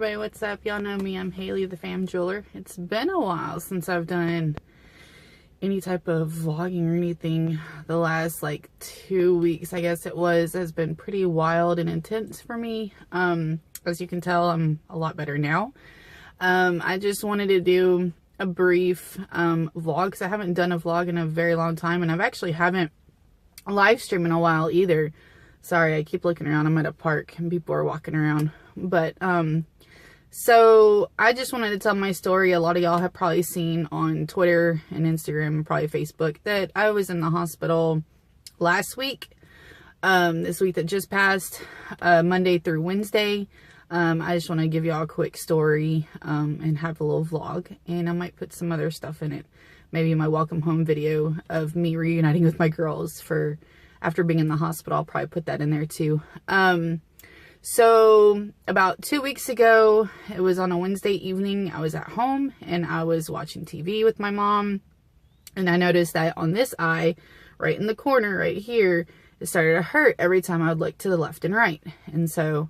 everybody, what's up? Y'all know me, I'm Haley the Fam Jeweler. It's been a while since I've done any type of vlogging or anything. The last like 2 weeks, I guess it was, has been pretty wild and intense for me. As you can tell, I'm a lot better now. I just wanted to do a brief vlog because I haven't done a vlog in a very long time, and I've actually haven't live streamed in a while either. Sorry, I keep looking around. I'm at a park and people are walking around. But, so I just wanted to tell my story. A lot of y'all have probably seen on Twitter and Instagram and probably Facebook that I was in the hospital last week. This week that just passed, Monday through Wednesday. I just want to give y'all a quick story, and have a little vlog, and I might put some other stuff in it. Maybe my welcome home video of me reuniting with my girls after being in the hospital. I'll probably put that in there too. So about 2 weeks ago, it was on a Wednesday evening. I was at home and I was watching TV with my mom, and I noticed that on this eye, right in the corner right here, it started to hurt every time I would look to the left and right. And so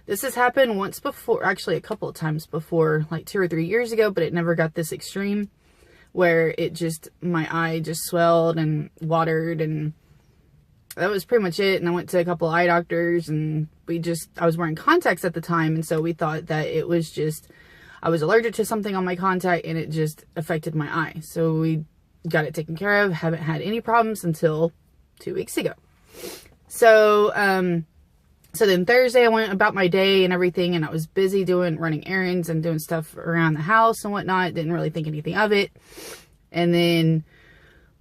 this has happened once before, actually a couple of times before, like 2 or 3 years ago, but it never got this extreme where my eye just swelled and watered, and that was pretty much it. And I went to a couple of eye doctors, and I was wearing contacts at the time, and so we thought that it was just, I was allergic to something on my contact and it just affected my eye. So we got it taken care of. Haven't had any problems until 2 weeks ago. So, so then Thursday I went about my day and everything, and I was busy running errands and doing stuff around the house and whatnot. Didn't really think anything of it. And then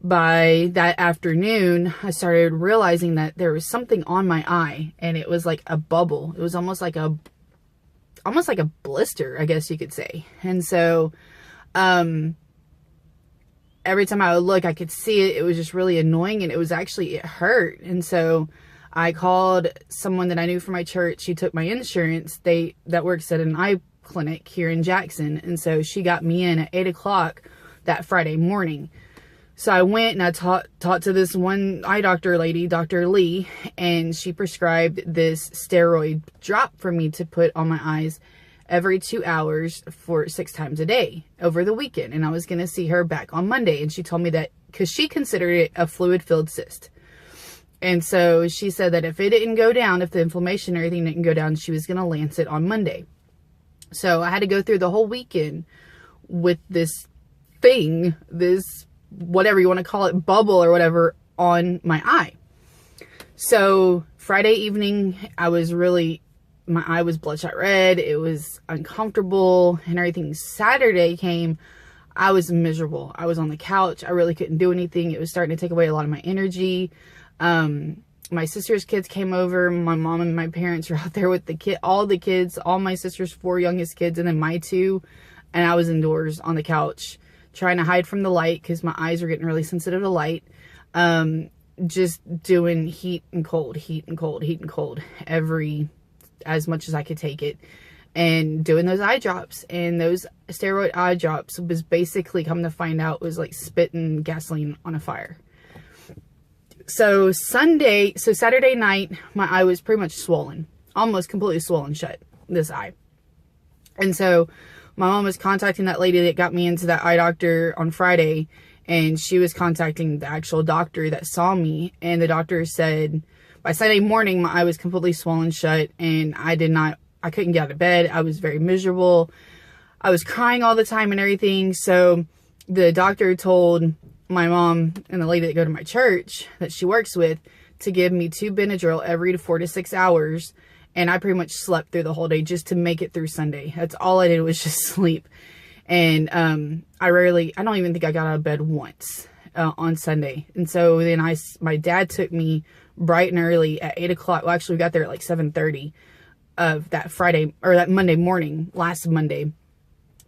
by that afternoon, I started realizing that there was something on my eye, and it was like a bubble. It was almost like a blister, I guess you could say. And so, every time I would look, I could see it. It was just really annoying, and it hurt. And so I called someone that I knew from my church. She took my insurance. That works at an eye clinic here in Jackson. And so she got me in at 8 o'clock that Friday morning. So I went and I talked to this one eye doctor lady, Dr. Lee, and she prescribed this steroid drop for me to put on my eyes every 2 hours for 6 times a day over the weekend. And I was going to see her back on Monday. And she told me that because she considered it a fluid-filled cyst. And so she said that if it didn't go down, if the inflammation or anything didn't go down, she was going to lance it on Monday. So I had to go through the whole weekend with this thing, this whatever you want to call it, bubble or whatever, on my eye. So Friday evening, my eye was bloodshot red. It was uncomfortable and everything. Saturday came, I was miserable. I was on the couch. I really couldn't do anything. It was starting to take away a lot of my energy. My sister's kids came over. My mom and my parents were out there with all the kids, all my sister's 4 youngest kids, and then my 2. And I was indoors on the couch trying to hide from the light because my eyes were getting really sensitive to light. Just doing heat and cold, heat and cold, heat and cold as much as I could take it, and doing those eye drops. And those steroid eye drops was basically, come to find out, was like spitting gasoline on a fire. So Saturday night, my eye was pretty much swollen, almost completely swollen shut, this eye. And so my mom was contacting that lady that got me into that eye doctor on Friday, and she was contacting the actual doctor that saw me. And the doctor said by Sunday morning, my eye was completely swollen shut, and I couldn't get out of bed. I was very miserable. I was crying all the time and everything. So the doctor told my mom and the lady that go to my church that she works with to give me 2 Benadryl every 4 to 6 hours. And I pretty much slept through the whole day just to make it through Sunday. That's all I did, was just sleep. And I don't even think I got out of bed once on Sunday. And so then my dad took me bright and early at 8 o'clock. Well, actually we got there at like 7:30 of that Friday, or that Monday morning, last Monday,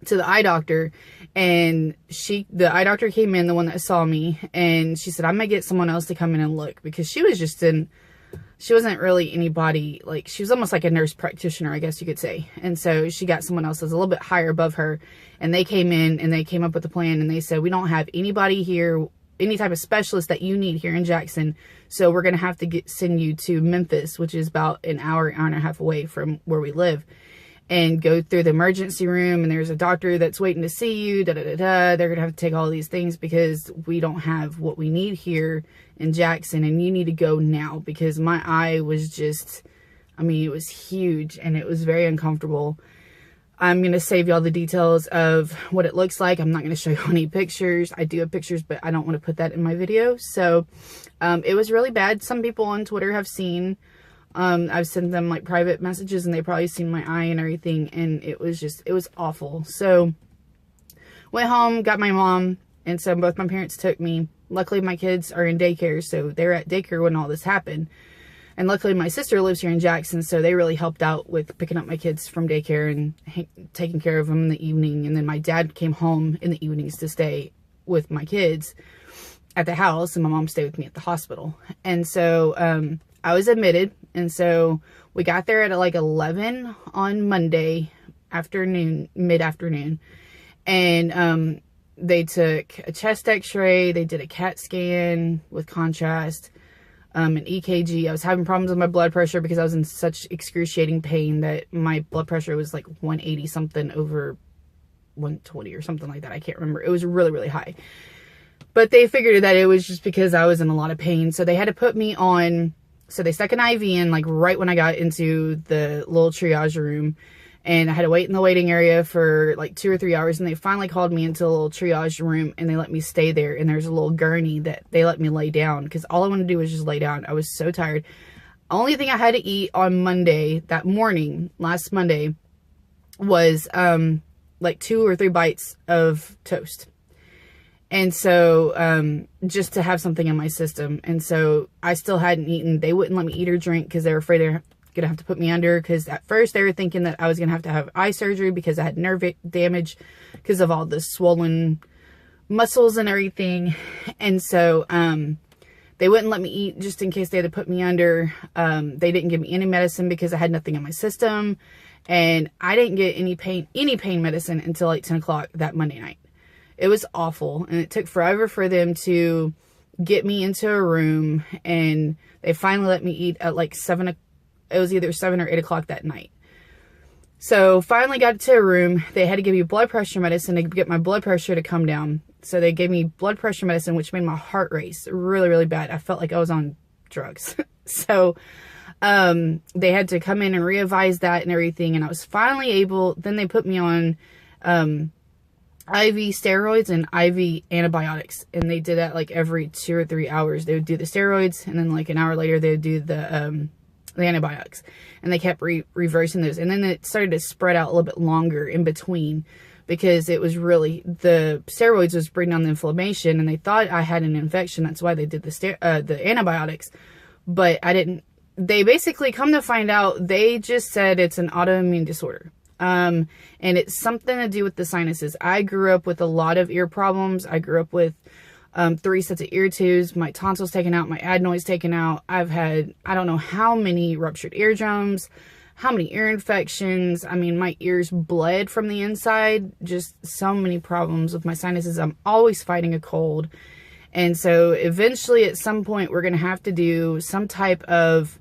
to the eye doctor. And the eye doctor came in, the one that saw me, and she said, I'm gonna get someone else to come in and look, because she wasn't really anybody, like, she was almost like a nurse practitioner, I guess you could say. And so she got someone else that's a little bit higher above her, and they came in and they came up with a plan, and they said, we don't have anybody here, any type of specialist that you need here in Jackson, so we're going to have to send you to Memphis, which is about an hour and a half away from where we live. and go through the emergency room, and there's a doctor that's waiting to see you, da da da da. They're gonna have to take all these things because we don't have what we need here in Jackson, and you need to go now, because my eye was just, I mean, it was huge and it was very uncomfortable. I'm going to save y'all the details of what it looks like. I'm not going to show you any pictures. I do have pictures, but I don't want to put that in my video. So it was really bad. Some people on Twitter have seen, I've sent them like private messages, and they probably seen my eye and everything. And it was awful. So went home, got my mom. And so both my parents took me. Luckily, my kids are in daycare, so they were at daycare when all this happened. And luckily, my sister lives here in Jackson, so they really helped out with picking up my kids from daycare and taking care of them in the evening. And then my dad came home in the evenings to stay with my kids at the house, and my mom stayed with me at the hospital. And so I was admitted, and so we got there at like 11 on Monday afternoon, mid-afternoon, and they took a chest x-ray, they did a CAT scan with contrast, an EKG. I was having problems with my blood pressure because I was in such excruciating pain that my blood pressure was like 180 something over 120 or something like that. I can't remember. It was really, really high. But they figured that it was just because I was in a lot of pain. So they had to put me on, so they stuck an IV in like right when I got into the little triage room. And I had to wait in the waiting area for like 2 or 3 hours. And they finally called me into a little triage room, and they let me stay there. And there's a little gurney that they let me lay down, because all I wanted to do was just lay down. I was so tired. Only thing I had to eat on Monday, that morning, last Monday, was like 2 or 3 bites of toast. And so just to have something in my system. And so I still hadn't eaten. They wouldn't let me eat or drink because they were afraid they're gonna have to put me under, because at first they were thinking that I was gonna have to have eye surgery because I had nerve damage because of all the swollen muscles and everything. And so they wouldn't let me eat just in case they had to put me under. They didn't give me any medicine because I had nothing in my system, and I didn't get any pain medicine until like 10 o'clock that Monday night. It was awful, and it took forever for them to get me into a room, and they finally let me eat at like 7 o'clock. It was either 7 or 8 o'clock that night. So finally got to a room. They had to give me blood pressure medicine to get my blood pressure to come down. So they gave me blood pressure medicine, which made my heart race really, really bad. I felt like I was on drugs. So they had to come in and re-advise that and everything. And I was finally able, then they put me on IV steroids and IV antibiotics. And they did that like every 2 or 3 hours. They would do the steroids, and then like an hour later they would do the antibiotics, and they kept reversing those. And then it started to spread out a little bit longer in between, because it was really, the steroids was bringing on the inflammation, and they thought I had an infection. That's why they did the antibiotics, but I didn't. They basically, come to find out, they just said it's an autoimmune disorder. And it's something to do with the sinuses. I grew up with a lot of ear problems. I grew up with 3 sets of ear tubes, my tonsils taken out, my adenoids taken out. I've had, I don't know how many ruptured eardrums, how many ear infections. I mean, my ears bled from the inside. Just so many problems with my sinuses. I'm always fighting a cold. And so eventually at some point we're going to have to do some type of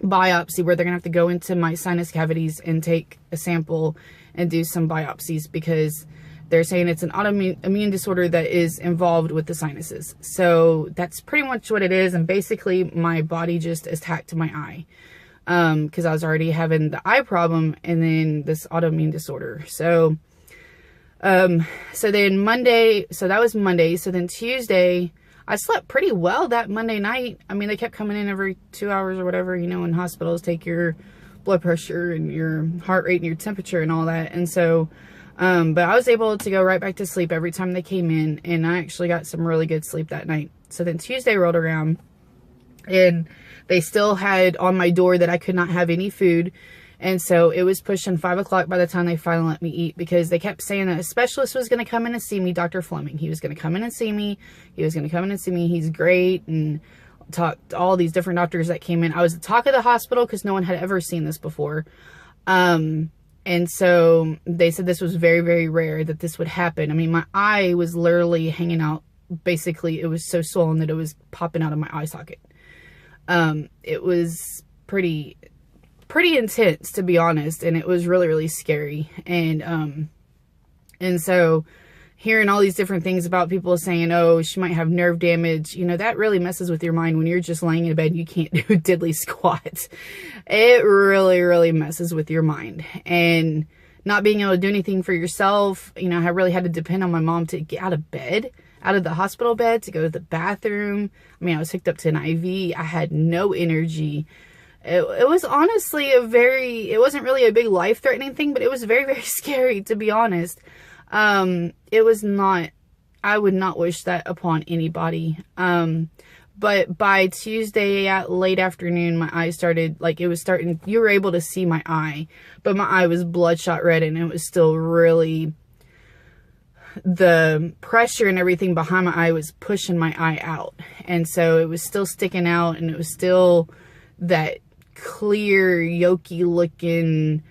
biopsy where they're going to have to go into my sinus cavities and take a sample and do some biopsies, because they're saying it's an autoimmune disorder that is involved with the sinuses. So that's pretty much what it is. And basically my body just attacked my eye, because I was already having the eye problem and then this autoimmune disorder. So so then Monday, so that was Monday. So then Tuesday, I slept pretty well that Monday night. I mean, they kept coming in every 2 hours or whatever, you know, in hospitals, take your blood pressure and your heart rate and your temperature and all that. And so but I was able to go right back to sleep every time they came in, and I actually got some really good sleep that night. So then Tuesday rolled around, and they still had on my door that I could not have any food. And so it was pushing 5 o'clock by the time they finally let me eat, because they kept saying that a specialist was going to come in and see me, Dr. Fleming. He was going to come in and see me. He was going to come in and see me. He's great. And talked to all these different doctors that came in. I was the talk of the hospital because no one had ever seen this before. And so they said this was very, very rare that this would happen. I mean, my eye was literally hanging out. Basically, it was so swollen that it was popping out of my eye socket. It was pretty pretty intense, to be honest, and it was really, really scary. And so hearing all these different things about people saying, oh, she might have nerve damage, you know, that really messes with your mind when you're just laying in bed and you can't do diddly squats. It really, really messes with your mind. And not being able to do anything for yourself, you know, I really had to depend on my mom to get out of bed, out of the hospital bed, to go to the bathroom. I mean, I was hooked up to an IV. I had no energy. It was honestly it wasn't really a big life-threatening thing, but it was very, very scary, to be honest. It was not, I would not wish that upon anybody. But by Tuesday at late afternoon, my eye started, like, it was starting, you were able to see my eye, but my eye was bloodshot red, and it was still really, the pressure and everything behind my eye was pushing my eye out. And so it was still sticking out, and it was still that clear, yolky looking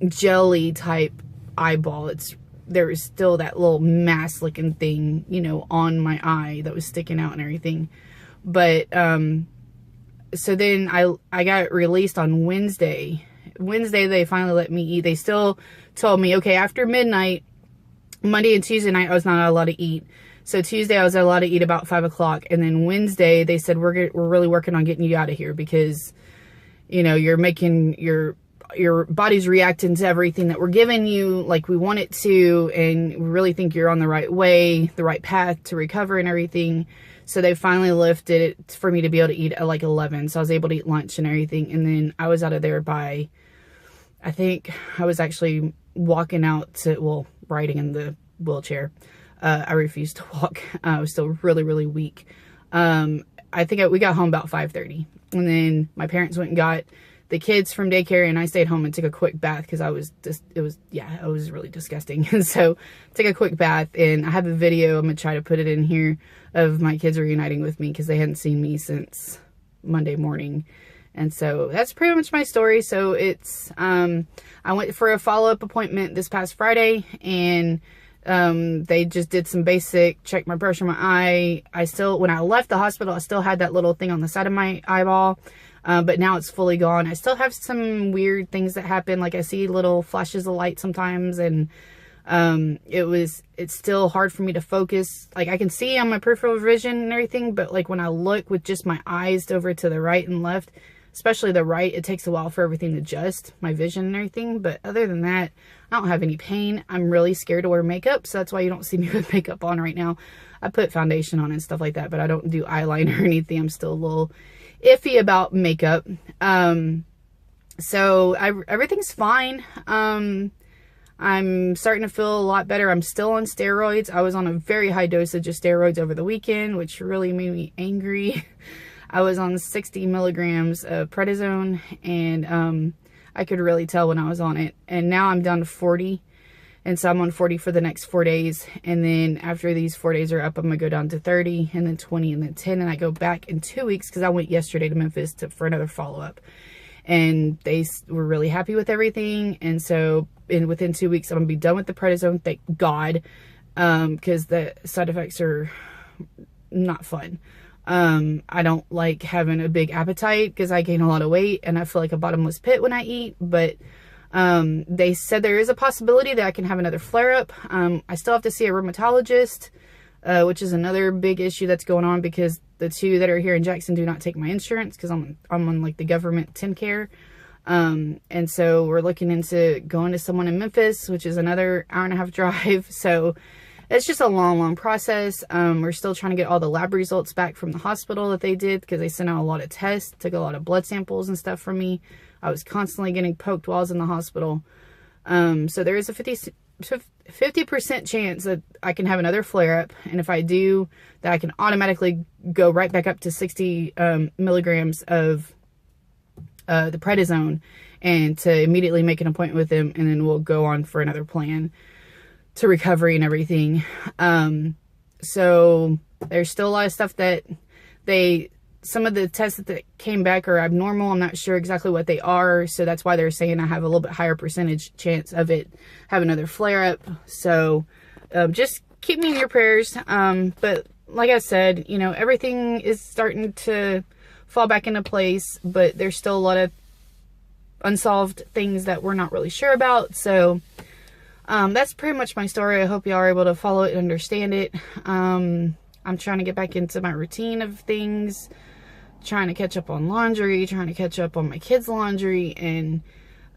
jelly type eyeball. There was still that little mass looking thing, you know, on my eye that was sticking out and everything. But so then I got released on Wednesday. They finally let me eat. They still told me, okay, after midnight, Monday and Tuesday night, I was not allowed to eat. So Tuesday I was allowed to eat about 5 o'clock, and then Wednesday they said, we're really working on getting you out of here because, you know, you're making your body's reacting to everything that we're giving you like we want it to, and we really think you're on the right way, the right path to recover and everything. So they finally lifted it for me to be able to eat at like 11. So I was able to eat lunch and everything. And then I was out of there by, I think I was actually walking out to, well, riding in the wheelchair. I refused to walk. I was still really, really weak. I think we got home about 5:30. And then my parents went and got the kids from daycare, and I stayed home and took a quick bath because I was just, it was really disgusting. And so took a quick bath, and I have a video, I'm gonna try to put it in here, of my kids reuniting with me because they hadn't seen me since Monday morning. And so that's pretty much my story. So it's I went for a follow-up appointment this past Friday, and they just did some basic, checked my pressure in my eye. When I left the hospital, I still had that little thing on the side of my eyeball. But now it's fully gone. I still have some weird things that happen. Like I see little flashes of light sometimes, and it's still hard for me to focus. Like I can see on my peripheral vision and everything, but like when I look with just my eyes over to the right and left, especially the right, it takes a while for everything to adjust, my vision and everything. But other than that, I don't have any pain. I'm really scared to wear makeup, so that's why you don't see me with makeup on right now. I put foundation on and stuff like that, but I don't do eyeliner or anything. I'm still a little iffy about makeup. So everything's fine. I'm starting to feel a lot better. I'm still on steroids. I was on a very high dosage of steroids over the weekend, which really made me angry. I was on 60 milligrams of prednisone, and I could really tell when I was on it. And now I'm down to 40. And so I'm on 40 for the next 4 days. And then after these 4 days are up, I'm going to go down to 30, and then 20, and then 10. And I go back in 2 weeks because I went yesterday to Memphis for another follow-up. And they were really happy with everything. And so within 2 weeks, I'm going to be done with the prednisone, thank God, because the side effects are not fun. I don't like having a big appetite because I gain a lot of weight and I feel like a bottomless pit when I eat. But they said there is a possibility that I can have another flare-up. I still have to see a rheumatologist, which is another big issue that's going on because the two that are here in Jackson do not take my insurance because I'm on like the government TennCare. And so we're looking into going to someone in Memphis, which is another hour-and-a-half drive. So it's just a long process. We're still trying to get all the lab results back from the hospital that they did because they sent out a lot of tests, took a lot of blood samples and stuff from me. I was constantly getting poked while I was in the hospital. So there is a 50% chance that I can have another flare-up. And if I do, that I can automatically go right back up to 60 milligrams of the prednisone, and to immediately make an appointment with them, and then we'll go on for another plan to recovery and everything. So there's still a lot of stuff that some of the tests that came back are abnormal. I'm not sure exactly what they are, so that's why they're saying I have a little bit higher percentage chance of it have another flare-up. So just keep me in your prayers. But like I said, you know, everything is starting to fall back into place, but there's still a lot of unsolved things that we're not really sure about. So that's pretty much my story. I hope y'all are able to follow it and understand it. I'm trying to get back into my routine of things, trying to catch up on laundry, trying to catch up on my kids' laundry, and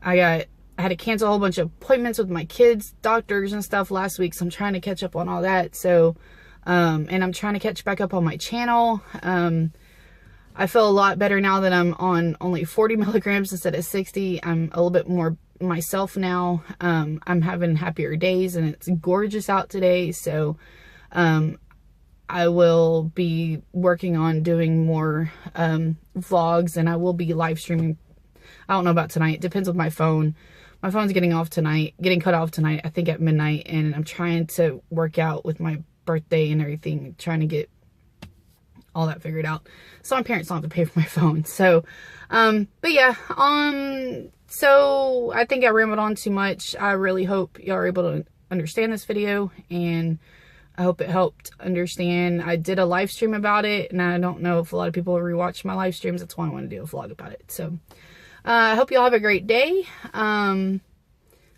I had to cancel a whole bunch of appointments with my kids, doctors and stuff last week, so I'm trying to catch up on all that. So, and I'm trying to catch back up on my channel. I feel a lot better now that I'm on only 40 milligrams instead of 60. I'm a little bit more myself now. I'm having happier days, and it's gorgeous out today. So, I will be working on doing more vlogs, and I will be live streaming. I don't know about tonight. It depends with my phone. My phone's getting cut off tonight, I think at midnight, and I'm trying to work out with my birthday and everything, trying to get all that figured out, so my parents don't have to pay for my phone. So, but yeah, so I think I rambled on too much. I really hope y'all are able to understand this video, and I hope it helped understand. I did a live stream about it, and I don't know if a lot of people rewatch my live streams. That's why I want to do a vlog about it. So, I hope y'all have a great day.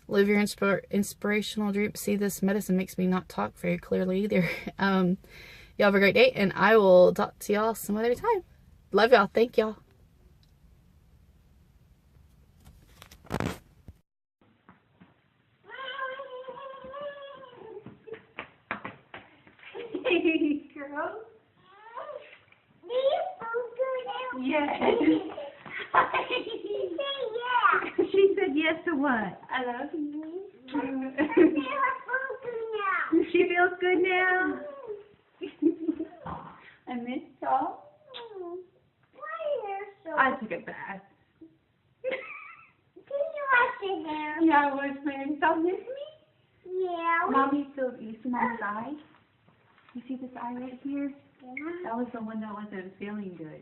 Live your inspirational dream. See, this medicine makes me not talk very clearly either. Y'all have a great day, and I will talk to y'all some other time. Love y'all. Thank y'all. Hey, girl. Yes. She said yes to what? I love you. She feels good now? I miss y'all. I took a bath. Yeah, I was playing. Y'all miss me? Yeah. Mommy feels, you see Mommy's eye? You see this eye right here? Yeah. That was the one that wasn't feeling good.